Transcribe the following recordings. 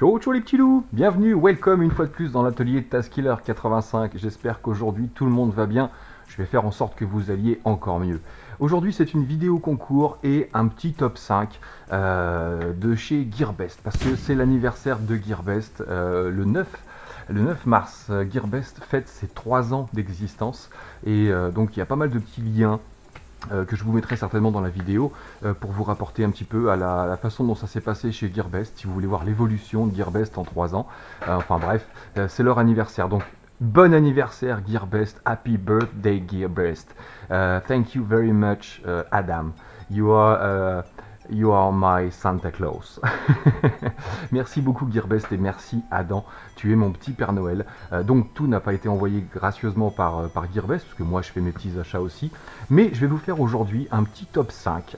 Ciao ciao les petits loups, bienvenue, welcome une fois de plus dans l'atelier Taskiller 85. J'espère qu'aujourd'hui tout le monde va bien. Je vais faire en sorte que vous alliez encore mieux. Aujourd'hui c'est une vidéo concours et un petit top 5 de chez Gearbest. Parce que c'est l'anniversaire de Gearbest le 9 mars. Gearbest fête ses 3 ans d'existence. Et donc il y a pas mal de petits liens que je vous mettrai certainement dans la vidéo pour vous rapporter un petit peu à la façon dont ça s'est passé chez Gearbest, si vous voulez voir l'évolution de Gearbest en 3 ans. Enfin bref, c'est leur anniversaire. Donc bon anniversaire Gearbest, happy birthday Gearbest. Thank you very much Adam. You are my Santa Claus. Merci beaucoup Gearbest et merci Adam, tu es mon petit Père Noël. Donc tout n'a pas été envoyé gracieusement par Gearbest, parce que moi je fais mes petits achats aussi. Mais je vais vous faire aujourd'hui un petit top 5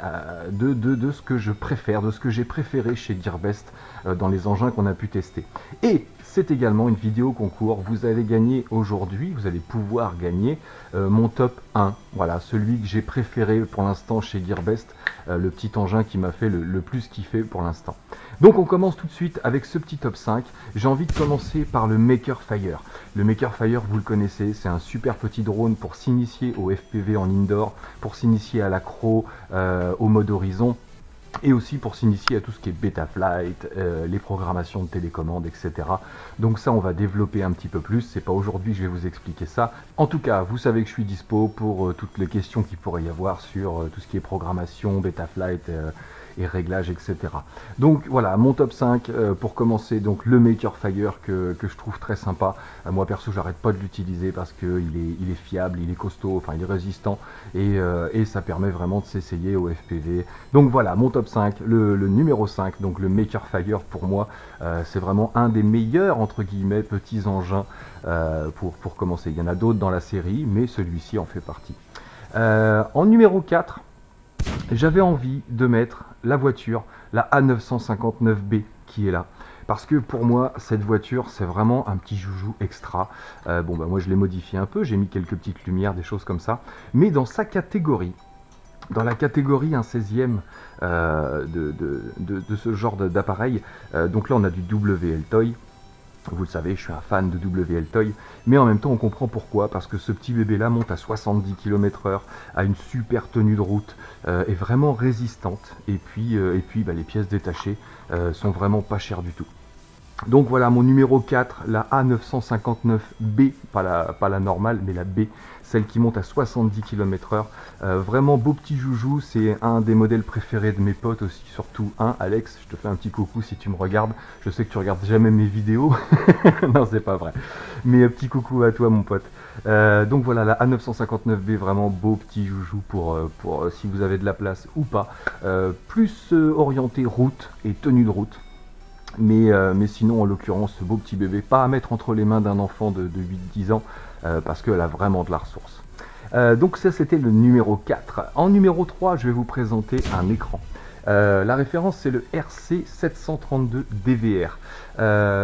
de ce que je préfère, de ce que j'ai préféré chez Gearbest dans les engins qu'on a pu tester. Et c'est également une vidéo concours, vous allez gagner aujourd'hui, vous allez pouvoir gagner mon top 1. Voilà, celui que j'ai préféré pour l'instant chez Gearbest, le petit engin qui m'a fait le plus kiffer pour l'instant. Donc on commence tout de suite avec ce petit top 5. J'ai envie de commencer par le Maker Fire. Le Maker Fire, vous le connaissez, c'est un super petit drone pour s'initier au FPV en indoor, pour s'initier à l'accro, au mode horizon, et aussi pour s'initier à tout ce qui est Betaflight, les programmations de télécommande, etc. Donc ça, on va développer un petit peu plus. C'est pas aujourd'hui que je vais vous expliquer ça. En tout cas, vous savez que je suis dispo pour toutes les questions qu'il pourrait y avoir sur tout ce qui est programmation, Betaflight et réglages, etc. Donc voilà, mon top 5 pour commencer, donc le Maker Fire que je trouve très sympa. Moi perso, j'arrête pas de l'utiliser parce qu'il est fiable, il est costaud, enfin il est résistant et ça permet vraiment de s'essayer au FPV. Donc voilà, mon top 5, le numéro 5, donc le Maker Fire pour moi, c'est vraiment un des meilleurs entre guillemets petits engins pour commencer. Il y en a d'autres dans la série, mais celui-ci en fait partie. En numéro 4, j'avais envie de mettre la voiture, la A959B qui est là. Parce que pour moi, cette voiture, c'est vraiment un petit joujou extra. Bon, bah moi, je l'ai modifié un peu, j'ai mis quelques petites lumières, des choses comme ça. Mais dans sa catégorie, dans la catégorie 1/16e de ce genre d'appareil, donc là, on a du WL Toy. Vous le savez, je suis un fan de WL Toy, mais en même temps on comprend pourquoi, parce que ce petit bébé là monte à 70 km/h, a une super tenue de route, est vraiment résistante, et puis bah, les pièces détachées sont vraiment pas chères du tout. Donc voilà mon numéro 4, la A959B, pas la normale, mais la B, celle qui monte à 70 km/h. Vraiment beau petit joujou, c'est un des modèles préférés de mes potes aussi, surtout un, Alex, je te fais un petit coucou si tu me regardes. Je sais que tu regardes jamais mes vidéos, non c'est pas vrai, mais petit coucou à toi mon pote. Donc voilà, la A959B, vraiment beau petit joujou pour si vous avez de la place ou pas. Plus orienté route et tenue de route. Mais sinon, en l'occurrence, ce beau petit bébé, pas à mettre entre les mains d'un enfant de 8-10 ans, parce qu'elle a vraiment de la ressource. Donc ça, c'était le numéro 4. En numéro 3, je vais vous présenter un écran. La référence, c'est le RC732 DVR.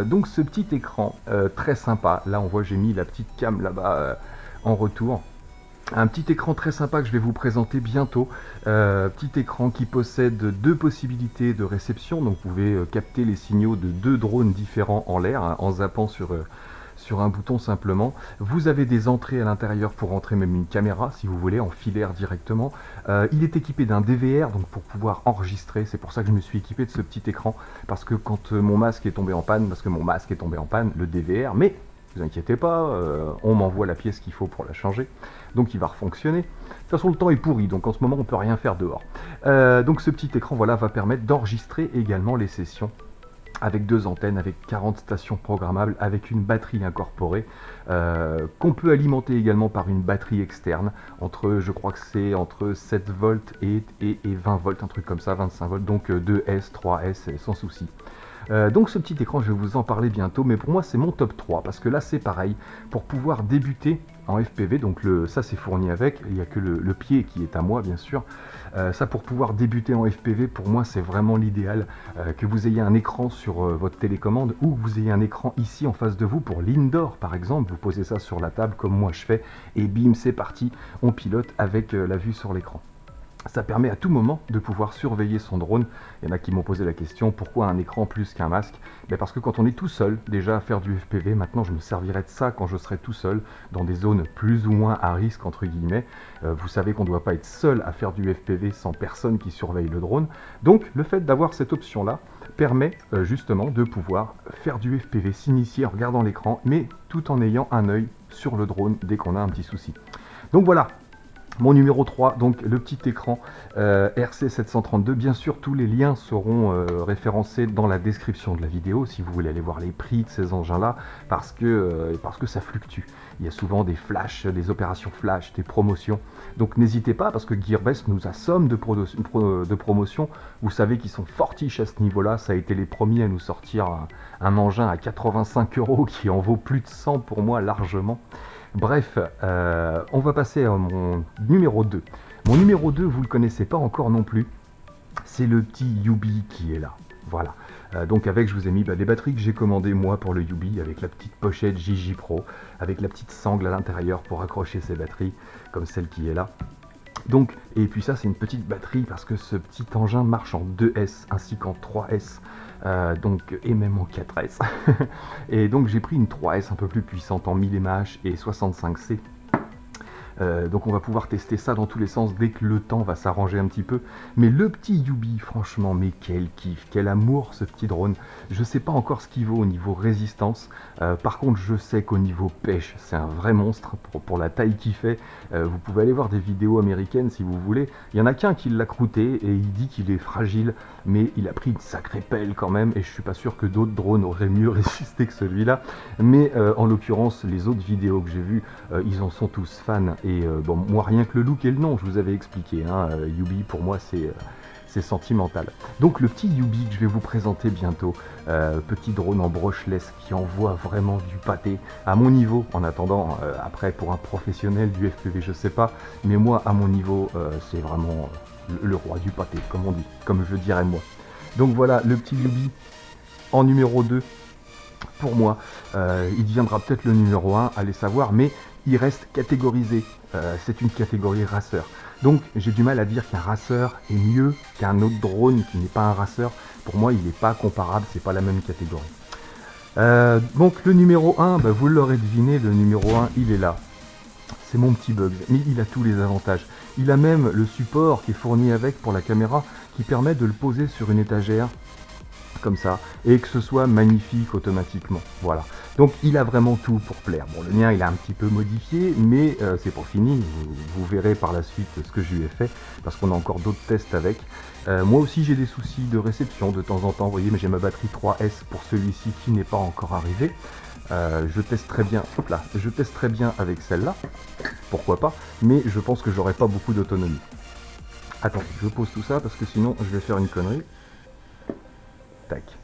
Donc ce petit écran, très sympa. Là, on voit, j'ai mis la petite cam là-bas en retour. Un petit écran très sympa que je vais vous présenter bientôt. Petit écran qui possède 2 possibilités de réception. Donc vous pouvez capter les signaux de 2 drones différents en l'air, hein, en zappant sur un bouton simplement. Vous avez des entrées à l'intérieur pour entrer même une caméra si vous voulez, en filaire directement. Il est équipé d'un DVR, donc pour pouvoir enregistrer. C'est pour ça que je me suis équipé de ce petit écran. Parce que quand mon masque est tombé en panne, le DVR, mais ne vous inquiétez pas, on m'envoie la pièce qu'il faut pour la changer, donc il va refonctionner. De toute façon, le temps est pourri, donc en ce moment on peut rien faire dehors. Donc ce petit écran, voilà, va permettre d'enregistrer également les sessions avec 2 antennes, avec 40 stations programmables, avec une batterie incorporée, qu'on peut alimenter également par une batterie externe, je crois que c'est entre 7 volts et 20 volts, un truc comme ça, 25 volts, donc 2S, 3S, sans souci. Donc ce petit écran, je vais vous en parler bientôt, mais pour moi c'est mon top 3, parce que là c'est pareil, pour pouvoir débuter en FPV, donc ça c'est fourni avec, il n'y a que le pied qui est à moi bien sûr. Ça, pour pouvoir débuter en FPV, pour moi c'est vraiment l'idéal, que vous ayez un écran sur votre télécommande, ou que vous ayez un écran ici en face de vous pour l'indoor par exemple. Vous posez ça sur la table comme moi je fais, et bim, c'est parti, on pilote avec la vue sur l'écran. Ça permet à tout moment de pouvoir surveiller son drone. Il y en a qui m'ont posé la question, pourquoi un écran plus qu'un masque? Parce que quand on est tout seul, déjà à faire du FPV, maintenant je me servirai de ça quand je serai tout seul, dans des zones plus ou moins à risque, entre guillemets. Vous savez qu'on ne doit pas être seul à faire du FPV sans personne qui surveille le drone. Donc le fait d'avoir cette option-là permet justement de pouvoir faire du FPV, s'initier en regardant l'écran, mais tout en ayant un œil sur le drone dès qu'on a un petit souci. Donc voilà. Mon numéro 3, donc le petit écran RC732. Bien sûr, tous les liens seront référencés dans la description de la vidéo si vous voulez aller voir les prix de ces engins-là, parce que ça fluctue. Il y a souvent des flashs, des opérations flash, des promotions. Donc n'hésitez pas, parce que Gearbest nous assomme de promotions. Vous savez qu'ils sont fortiches à ce niveau-là. Ça a été les premiers à nous sortir un engin à 85 € qui en vaut plus de 100 pour moi largement. Bref, on va passer à mon numéro 2. Mon numéro 2, vous ne le connaissez pas encore non plus, c'est le petit Yubi qui est là. Voilà. Donc avec, je vous ai mis des batteries que j'ai commandées moi pour le Yubi, avec la petite pochette JJ Pro, avec la petite sangle à l'intérieur pour accrocher ces batteries, comme celle qui est là. Donc, et puis ça c'est une petite batterie parce que ce petit engin marche en 2S ainsi qu'en 3S. Et même en 4S. Et donc j'ai pris une 3S un peu plus puissante en 1000 mAh et 65C. Donc on va pouvoir tester ça dans tous les sens dès que le temps va s'arranger un petit peu. Mais le petit Yubi, franchement, mais quel kiff, quel amour ce petit drone. Je sais pas encore ce qu'il vaut au niveau résistance. Par contre, je sais qu'au niveau pêche, c'est un vrai monstre pour la taille qu'il fait. Vous pouvez aller voir des vidéos américaines si vous voulez. Il y en a qu'un qui l'a croûté et il dit qu'il est fragile, mais il a pris une sacrée pelle quand même. Et je suis pas sûr que d'autres drones auraient mieux résisté que celui-là. Mais en l'occurrence, les autres vidéos que j'ai vues, ils en sont tous fans. Et bon, moi, rien que le look et le nom, je vous avais expliqué. Yubi, pour moi, c'est sentimental. Donc, le petit Yubi que je vais vous présenter bientôt, petit drone en brushless qui envoie vraiment du pâté à mon niveau. En attendant, après, pour un professionnel du FPV, je sais pas. Mais moi, à mon niveau, c'est vraiment le roi du pâté, comme on dit, comme je dirais moi. Donc, voilà, le petit Yubi en numéro 2. Pour moi, il deviendra peut-être le numéro 1, allez savoir, mais il reste catégorisé. C'est une catégorie racer. Donc j'ai du mal à dire qu'un racer est mieux qu'un autre drone qui n'est pas un racer. Pour moi, il n'est pas comparable, c'est pas la même catégorie. Donc le numéro 1, vous l'aurez deviné, le numéro 1, il est là. C'est mon petit Bugs, mais il a tous les avantages. Il a même le support qui est fourni avec pour la caméra qui permet de le poser sur une étagère comme ça, et que ce soit magnifique automatiquement. Voilà. Donc il a vraiment tout pour plaire. Bon, le mien il a un petit peu modifié, mais c'est pas fini. Vous verrez par la suite ce que je lui ai fait, parce qu'on a encore d'autres tests avec. Moi aussi j'ai des soucis de réception de temps en temps, vous voyez, mais j'ai ma batterie 3S pour celui-ci qui n'est pas encore arrivé. Je teste très bien, hop là, je teste très bien avec celle-là, pourquoi pas, mais je pense que j'aurai pas beaucoup d'autonomie. Attends, je pose tout ça parce que sinon je vais faire une connerie. Tac.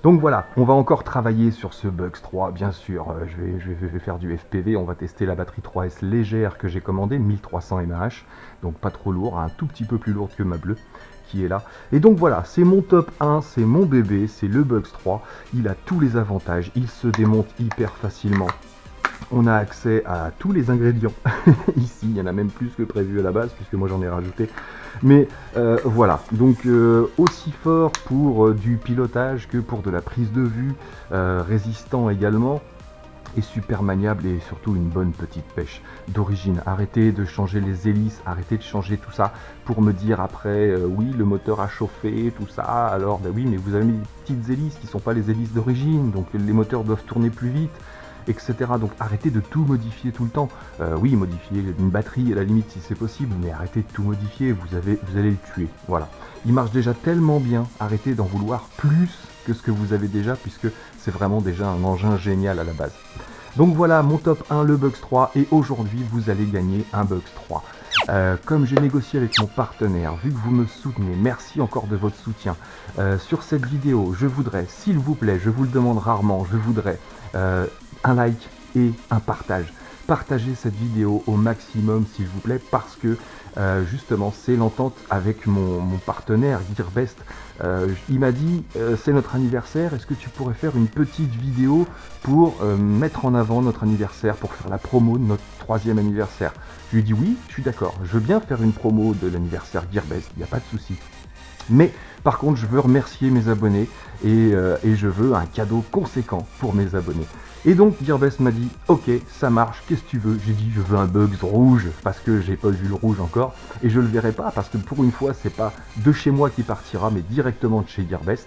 Donc voilà, on va encore travailler sur ce Bugs 3, bien sûr. Je vais faire du FPV, on va tester la batterie 3S légère que j'ai commandée, 1300 mAh, donc pas trop lourd, un tout petit peu plus lourde que ma bleue, qui est là. Et donc voilà, c'est mon top 1, c'est mon bébé, c'est le Bugs 3. Il a tous les avantages, il se démonte hyper facilement. On a accès à tous les ingrédients. Ici, il y en a même plus que prévu à la base, puisque moi j'en ai rajouté. Mais voilà, donc aussi fort pour du pilotage que pour de la prise de vue, résistant également, et super maniable et surtout une bonne petite pêche d'origine. Arrêtez de changer les hélices, arrêtez de changer tout ça pour me dire après, oui le moteur a chauffé, tout ça, alors ben oui mais vous avez mis des petites hélices qui ne sont pas les hélices d'origine, donc les moteurs doivent tourner plus vite, etc. Donc arrêtez de tout modifier tout le temps. Oui, modifier une batterie à la limite si c'est possible, mais arrêtez de tout modifier, vous allez le tuer. Voilà. Il marche déjà tellement bien, arrêtez d'en vouloir plus que ce que vous avez déjà, puisque c'est vraiment déjà un engin génial à la base. Donc voilà, mon top 1, le Bugs 3, et aujourd'hui vous allez gagner un Bugs 3. Comme j'ai négocié avec mon partenaire, vu que vous me soutenez, merci encore de votre soutien. Sur cette vidéo, je voudrais, s'il vous plaît, je vous le demande rarement, je voudrais un like et un partage. Partagez cette vidéo au maximum s'il vous plaît, parce que justement, c'est l'entente avec mon partenaire Gearbest. Il m'a dit, c'est notre anniversaire, est-ce que tu pourrais faire une petite vidéo pour mettre en avant notre anniversaire, pour faire la promo de notre 3e anniversaire? Je lui ai dit oui, je suis d'accord, je veux bien faire une promo de l'anniversaire Gearbest, il n'y a pas de souci. Mais par contre, je veux remercier mes abonnés et je veux un cadeau conséquent pour mes abonnés. Et donc Gearbest m'a dit ok, ça marche, qu'est-ce que tu veux? J'ai dit je veux un Bugs rouge parce que j'ai pas vu le rouge encore et je le verrai pas parce que pour une fois c'est pas de chez moi qui partira mais directement de chez Gearbest.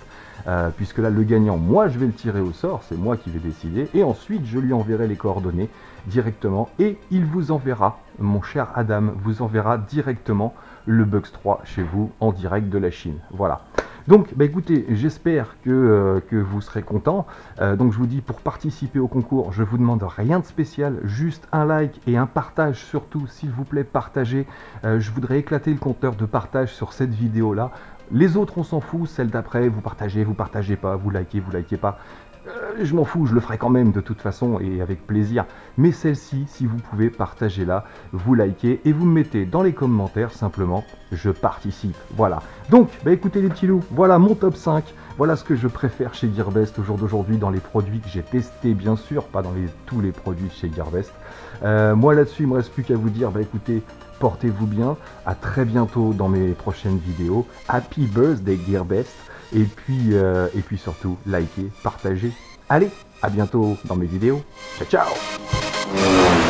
Puisque là le gagnant, moi je vais le tirer au sort, c'est moi qui vais décider et ensuite je lui enverrai les coordonnées directement et il vous enverra, mon cher Adam vous enverra directement le Bugs 3 chez vous en direct de la Chine. Voilà. Donc, bah écoutez, j'espère que vous serez contents. Donc, je vous dis, pour participer au concours, je vous demande rien de spécial, juste un like et un partage, surtout, s'il vous plaît, partagez. Je voudrais éclater le compteur de partage sur cette vidéo-là. Les autres, on s'en fout. Celle d'après, vous partagez pas, vous likez pas. Je m'en fous, je le ferai quand même de toute façon et avec plaisir. Mais celle-ci, si vous pouvez, partagez-la, vous likez et vous me mettez dans les commentaires simplement « Je participe ». Voilà. Donc, bah écoutez les petits loups, voilà mon top 5. Voilà ce que je préfère chez Gearbest au jour d'aujourd'hui dans les produits que j'ai testés, bien sûr, pas dans tous les produits de chez Gearbest. Moi là-dessus, il me reste plus qu'à vous dire, bah écoutez, portez-vous bien, à très bientôt dans mes prochaines vidéos. Happy Birthday Gearbest. Et puis surtout, likez, partagez. Allez, à bientôt dans mes vidéos. Ciao, ciao!